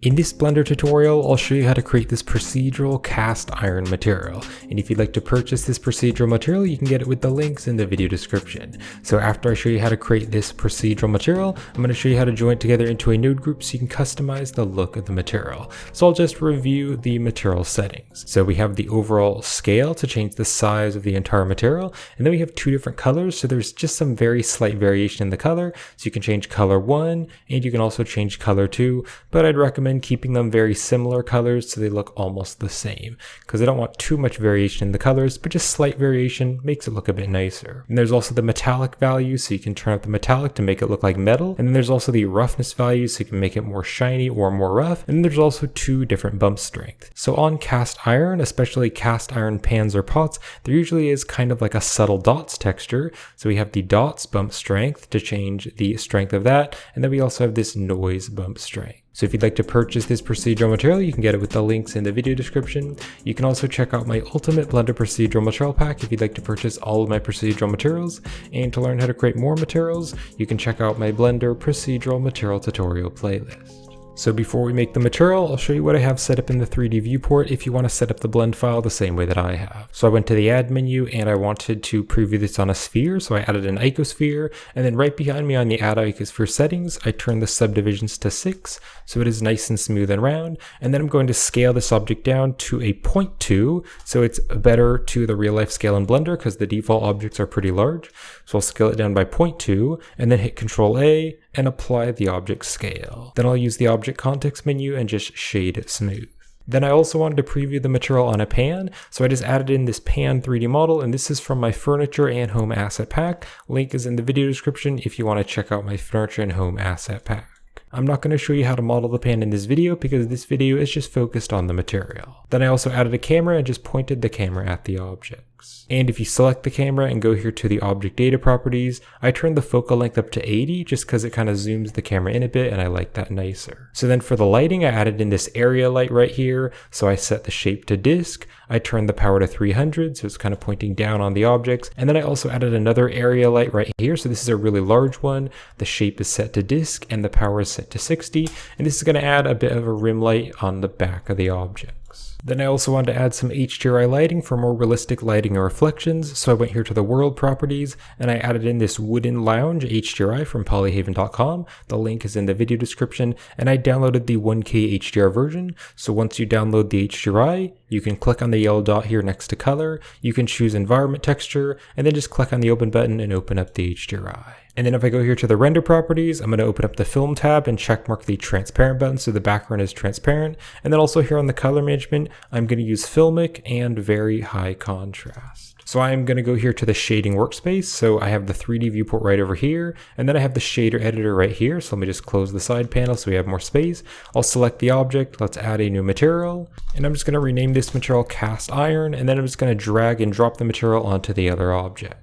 In this Blender tutorial, I'll show you how to create this procedural cast iron material. And if you'd like to purchase this procedural material, you can get it with the links in the video description. So after I show you how to create this procedural material, I'm going to show you how to join it together into a node group so you can customize the look of the material. So I'll just review the material settings. So we have the overall scale to change the size of the entire material. And then we have two different colors. So there's just some very slight variation in the color. So you can change color 1 and you can also change color 2, but I'd recommend keeping them very similar colors so they look almost the same, because I don't want too much variation in the colors, but just slight variation makes it look a bit nicer. And there's also the metallic value, so you can turn up the metallic to make it look like metal. And then there's also the roughness value, so you can make it more shiny or more rough. And then there's also two different bump strength. So on cast iron, especially cast iron pans or pots, there usually is kind of like a subtle dots texture. So we have the dots bump strength to change the strength of that. And then we also have this noise bump strength. So if you'd like to purchase this procedural material, you can get it with the links in the video description. You can also check out my Ultimate Blender Procedural Material Pack if you'd like to purchase all of my procedural materials. And to learn how to create more materials, you can check out my Blender Procedural Material Tutorial playlist. So before we make the material, I'll show you what I have set up in the 3D viewport if you want to set up the blend file the same way that I have. So I went to the add menu and I wanted to preview this on a sphere, so I added an icosphere, and then right behind me on the add icosphere settings, I turned the subdivisions to 6, so it is nice and smooth and round, and then I'm going to scale this object down to a 0.2, so it's better to the real life scale in Blender because the default objects are pretty large. So I'll scale it down by 0.2 and then hit Control A and apply the object scale. Then I'll use the object context menu and just shade it smooth. Then I also wanted to preview the material on a pan, so I just added in this pan 3D model, and this is from my furniture and home asset pack. Link is in the video description if you want to check out my furniture and home asset pack. I'm not going to show you how to model the pan in this video because this video is just focused on the material. Then I also added a camera and just pointed the camera at the objects. And if you select the camera and go here to the object data properties, I turned the focal length up to 80 just because it kind of zooms the camera in a bit and I like that nicer. So then for the lighting, I added in this area light right here. So I set the shape to disk. I turned the power to 300, so it's kind of pointing down on the objects. And then I also added another area light right here. So this is a really large one. The shape is set to disk and the power is set to 60. And this is going to add a bit of a rim light on the back of the objects. Then I also wanted to add some HDRI lighting for more realistic lighting and reflections. So I went here to the world properties and I added in this wooden lounge HDRI from polyhaven.com. The link is in the video description, and I downloaded the 1K HDR version. So once you download the HDRI, you can click on the yellow dot here next to color. You can choose environment texture and then just click on the open button and open up the HDRI. And then if I go here to the render properties, I'm going to open up the film tab and checkmark the transparent button so the background is transparent. And then also here on the color management, I'm going to use filmic and very high contrast. So I'm going to go here to the shading workspace. So I have the 3D viewport right over here, and then I have the shader editor right here. So let me just close the side panel so we have more space. I'll select the object. Let's add a new material, and I'm just going to rename this material cast iron, and then I'm just going to drag and drop the material onto the other object.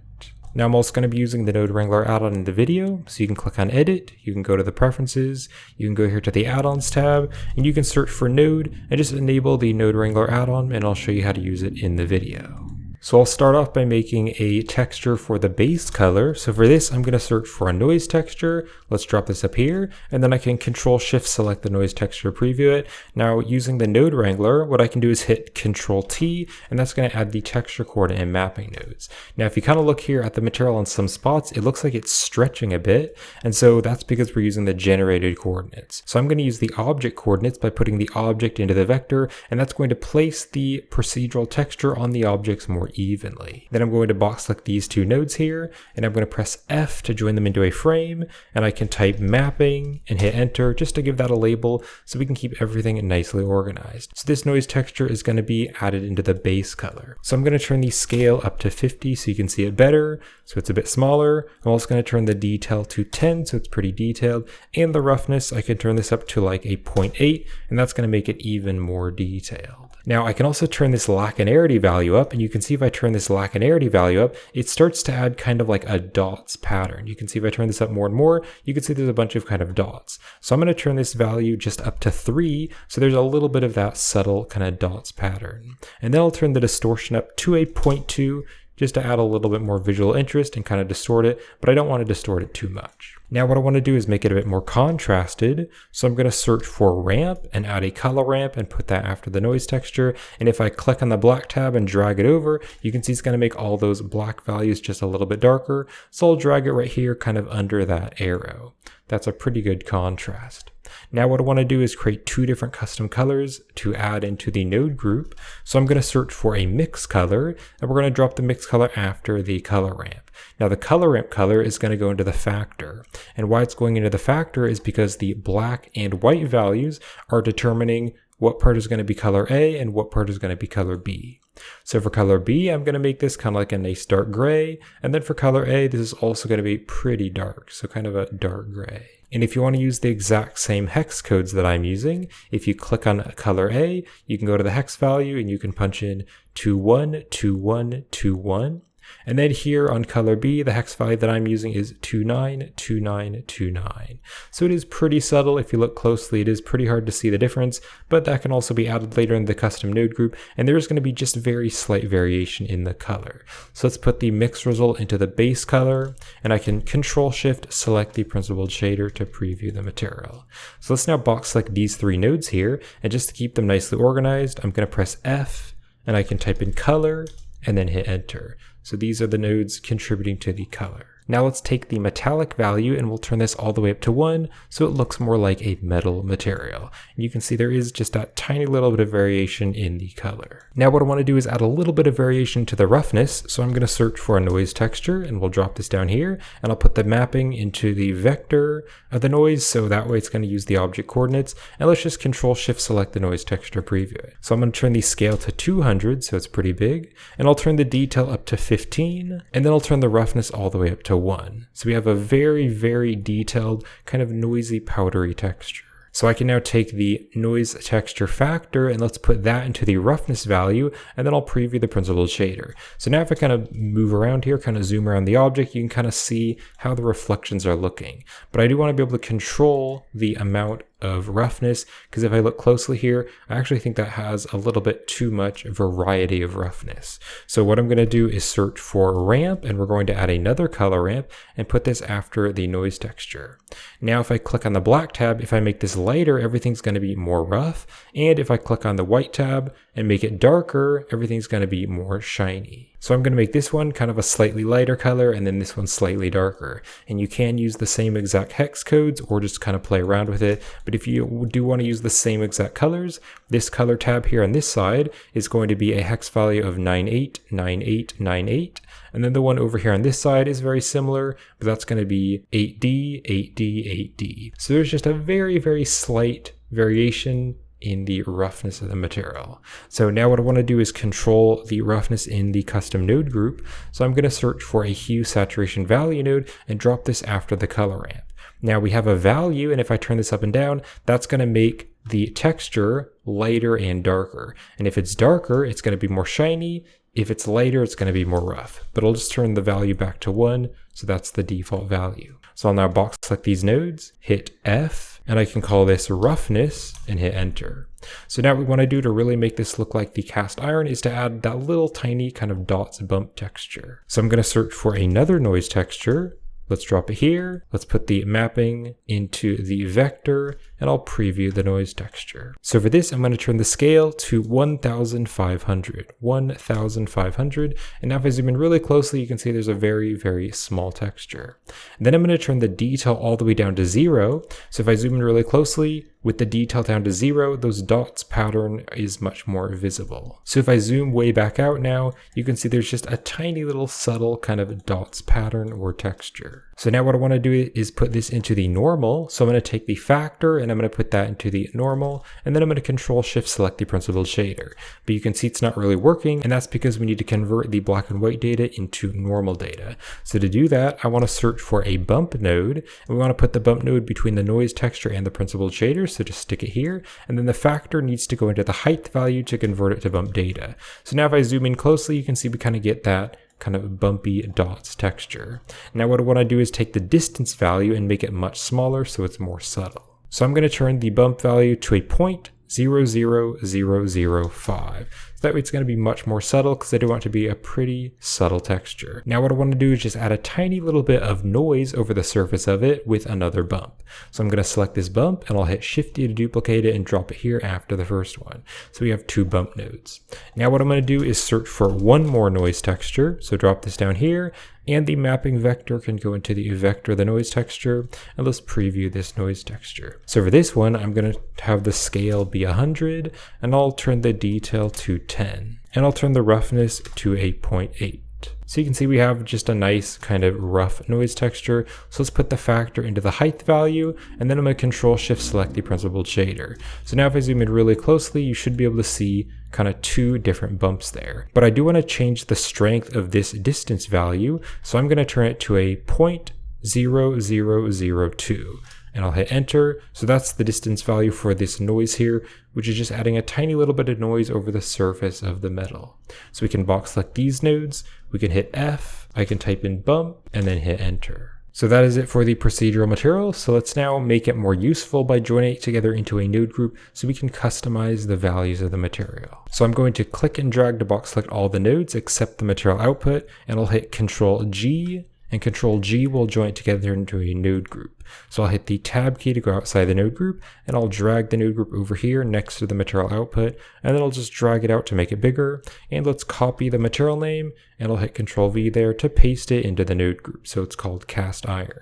Now I'm also going to be using the Node Wrangler add-on in the video, so you can click on Edit, you can go to the Preferences, you can go here to the Add-ons tab, and you can search for Node and just enable the Node Wrangler add-on, and I'll show you how to use it in the video. So I'll start off by making a texture for the base color. So for this, I'm going to search for a noise texture. Let's drop this up here, and then I can Control-Shift select the noise texture, preview it. Now using the Node Wrangler, what I can do is hit Control-T, and that's going to add the texture coordinate and mapping nodes. Now if you kind of look here at the material in some spots, it looks like it's stretching a bit, and so that's because we're using the generated coordinates. So I'm going to use the object coordinates by putting the object into the vector, and that's going to place the procedural texture on the objects more evenly. Then I'm going to box select these two nodes here, and I'm going to press F to join them into a frame, and I can type mapping and hit enter just to give that a label so we can keep everything nicely organized. So this noise texture is going to be added into the base color. So I'm going to turn the scale up to 50 so you can see it better, so it's a bit smaller. I'm also going to turn the detail to 10 so it's pretty detailed, and the roughness I can turn this up to like a 0.8, and that's going to make it even more detailed. Now I can also turn this lacunarity value up, and you can see if I turn this lacunarity value up, it starts to add kind of like a dots pattern. You can see if I turn this up more and more, you can see there's a bunch of kind of dots. So I'm going to turn this value just up to 3, so there's a little bit of that subtle kind of dots pattern. And then I'll turn the distortion up to a 0.2 just to add a little bit more visual interest and kind of distort it, but I don't want to distort it too much. Now what I want to do is make it a bit more contrasted. So I'm going to search for ramp and add a color ramp and put that after the noise texture. And if I click on the black tab and drag it over, you can see it's going to make all those black values just a little bit darker. So I'll drag it right here kind of under that arrow. That's a pretty good contrast. Now what I want to do is create two different custom colors to add into the node group. So I'm going to search for a mix color, and we're going to drop the mix color after the color ramp. Now the color ramp color is going to go into the factor. And why it's going into the factor is because the black and white values are determining what part is going to be color A and what part is going to be color B. So for color B, I'm going to make this kind of like a nice dark gray. And then for color A, this is also going to be pretty dark. So kind of a dark gray. And if you want to use the exact same hex codes that I'm using, if you click on color A, you can go to the hex value and you can punch in 212121. And then here on color B, the hex value that I'm using is 292929. So it is pretty subtle. If you look closely, it is pretty hard to see the difference, but that can also be added later in the custom node group. And there's going to be just very slight variation in the color. So let's put the mix result into the base color, and I can Control Shift select the principled shader to preview the material. So let's now box select these three nodes here. And just to keep them nicely organized, I'm going to press F and I can type in color and then hit enter. So these are the nodes contributing to the color. Now let's take the metallic value and we'll turn this all the way up to 1 so it looks more like a metal material. And you can see there is just that tiny little bit of variation in the color. Now what I want to do is add a little bit of variation to the roughness. So I'm going to search for a noise texture and we'll drop this down here, and I'll put the mapping into the vector of the noise, so that way it's going to use the object coordinates. And let's just Control Shift select the noise texture, preview it. So I'm going to turn the scale to 200, so it's pretty big, and I'll turn the detail up to 15, and then I'll turn the roughness all the way up to 1. So we have a very, very detailed kind of noisy powdery texture. So I can now take the noise texture factor and let's put that into the roughness value, and then I'll preview the principled shader. So now if I kind of move around here, kind of zoom around the object, you can kind of see how the reflections are looking. But I do want to be able to control the amount of roughness, because if I look closely here, I actually think that has a little bit too much variety of roughness. So what I'm going to do is search for ramp, and we're going to add another color ramp and put this after the noise texture. Now if I click on the black tab, if I make this lighter, everything's going to be more rough. And if I click on the white tab and make it darker, everything's going to be more shiny. So I'm going to make this one kind of a slightly lighter color, and then this one slightly darker. And you can use the same exact hex codes or just kind of play around with it. But if you do want to use the same exact colors, this color tab here on this side is going to be a hex value of 989898. And then the one over here on this side is very similar, but that's going to be 8D, 8D, 8D. So there's just a very, very slight variation in the roughness of the material. So now what I want to do is control the roughness in the custom node group. So I'm going to search for a hue saturation value node and drop this after the color ramp. Now we have a value, and if I turn this up and down, that's going to make the texture lighter and darker. And if it's darker, it's going to be more shiny. If it's lighter, it's going to be more rough. But I'll just turn the value back to 1, so that's the default value. So I'll now box select these nodes, hit F, and I can call this roughness and hit enter. So now what we want to do to really make this look like the cast iron is to add that little tiny kind of dots bump texture. So I'm going to search for another noise texture. Let's drop it here. Let's put the mapping into the vector, and I'll preview the noise texture. So for this, I'm going to turn the scale to 1,500. 1,500. And now if I zoom in really closely, you can see there's a very, very small texture. And then I'm going to turn the detail all the way down to 0. So if I zoom in really closely, with the detail down to 0, those dots pattern is much more visible. So if I zoom way back out now, you can see there's just a tiny little subtle kind of dots pattern or texture. So now what I want to do is put this into the normal. So I'm going to take the factor and I'm going to put that into the normal, and then I'm going to Control Shift select the principled shader. But you can see it's not really working, and that's because we need to convert the black and white data into normal data. So to do that, I want to search for a bump node, and we want to put the bump node between the noise texture and the principled shader. So just stick it here, and then the factor needs to go into the height value to convert it to bump data. So now if I zoom in closely, you can see we kind of get that kind of bumpy dots texture. Now what I want to do is take the distance value and make it much smaller so it's more subtle. So I'm going to turn the bump value to a 0.05. 00005. So that way it's going to be much more subtle because I do want it to be a pretty subtle texture. Now what I want to do is just add a tiny little bit of noise over the surface of it with another bump. So I'm going to select this bump and I'll hit Shift D to duplicate it and drop it here after the first one. So we have 2 bump nodes. Now what I'm going to do is search for one more noise texture. So drop this down here, and the mapping vector can go into the vector of the noise texture, and let's preview this noise texture. So for this one, I'm going to have the scale be 100, and I'll turn the detail to 10, and I'll turn the roughness to 8.8. So you can see we have just a nice kind of rough noise texture. So let's put the factor into the height value, and then I'm going to Control Shift select the principled shader. So now if I zoom in really closely, you should be able to see kind of 2 different bumps there. But I do want to change the strength of this distance value. So I'm going to turn it to a 0.0002. And I'll hit enter. So that's the distance value for this noise here, which is just adding a tiny little bit of noise over the surface of the metal. So we can box select these nodes, we can hit F, I can type in bump, and then hit enter. So that is it for the procedural material. So let's now make it more useful by joining it together into a node group so we can customize the values of the material. So I'm going to click and drag to box select all the nodes except the material output, and I'll hit Control G, and Control G will join it together into a node group. So I'll hit the tab key to go outside the node group, and I'll drag the node group over here next to the material output, and then I'll just drag it out to make it bigger. And let's copy the material name, and I'll hit Control V there to paste it into the node group. So it's called cast iron.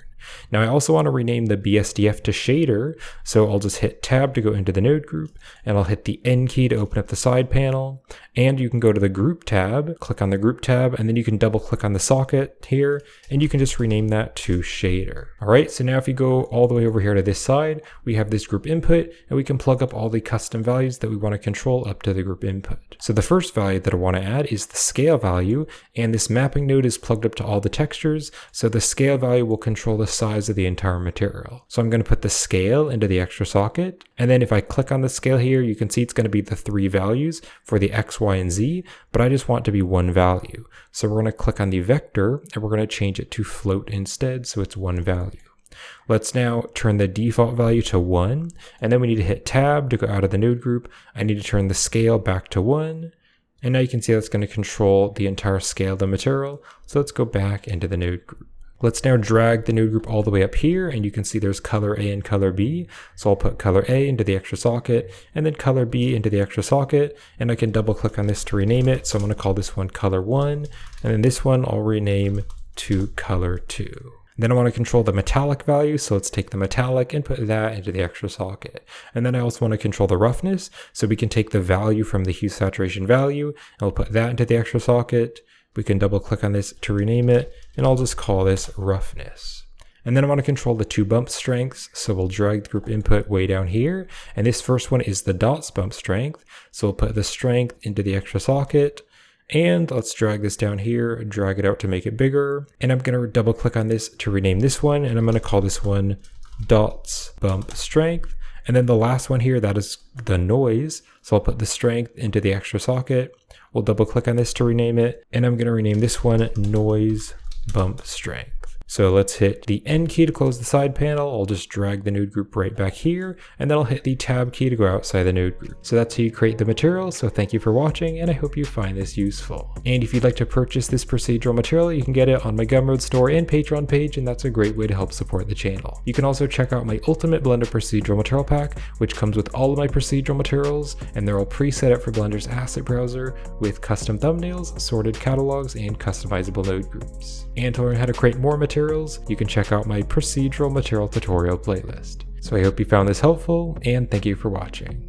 Now I also want to rename the BSDF to shader, so I'll just hit tab to go into the node group, and I'll hit the N key to open up the side panel, and you can go to the group tab, click on the group tab, and then you can double click on the socket here, and you can just rename that to shader. Alright, so now if you go all the way over here to this side, we have this group input, and we can plug up all the custom values that we want to control up to the group input. So the first value that I want to add is the scale value, and this mapping node is plugged up to all the textures, so the scale value will control the size of the entire material. So I'm going to put the scale into the extra socket, and then if I click on the scale here, you can see it's going to be the 3 values for the X, Y, and Z, but I just want it to be 1 value. So we're going to click on the vector, and we're going to change it to float instead, so it's 1 value. Let's now turn the default value to 1, and then we need to hit tab to go out of the node group. I need to turn the scale back to 1, and now you can see that's going to control the entire scale of the material. So let's go back into the node group. Let's now drag the node group all the way up here, and you can see there's color A and color B. So I'll put color A into the extra socket, and then color B into the extra socket, and I can double click on this to rename it. So I'm going to call this one color 1, and then this one I'll rename to color 2. Then I want to control the metallic value, so let's take the metallic and put that into the extra socket. And then I also want to control the roughness, so we can take the value from the hue saturation value, and we'll put that into the extra socket. We can double click on this to rename it, and I'll just call this roughness. And then I want to control the 2 bump strengths, so we'll drag the group input way down here, and this first one is the dots bump strength, so we'll put the strength into the extra socket, and let's drag this down here, drag it out to make it bigger, and I'm going to double click on this to rename this one, and I'm going to call this one dots bump strength. And then the last one here, that is the noise, so I'll put the strength into the extra socket. We'll double click on this to rename it, and I'm going to rename this one noise bump strength. So let's hit the N key to close the side panel. I'll just drag the node group right back here, and then I'll hit the tab key to go outside the node group. So that's how you create the material. So thank you for watching, and I hope you find this useful. And if you'd like to purchase this procedural material, you can get it on my Gumroad store and Patreon page, and that's a great way to help support the channel. You can also check out my Ultimate Blender Procedural Material Pack, which comes with all of my procedural materials, and they're all pre-set up for Blender's asset browser with custom thumbnails, sorted catalogs, and customizable node groups. And to learn how to create more materials, you can check out my procedural material tutorial playlist. So I hope you found this helpful, and thank you for watching.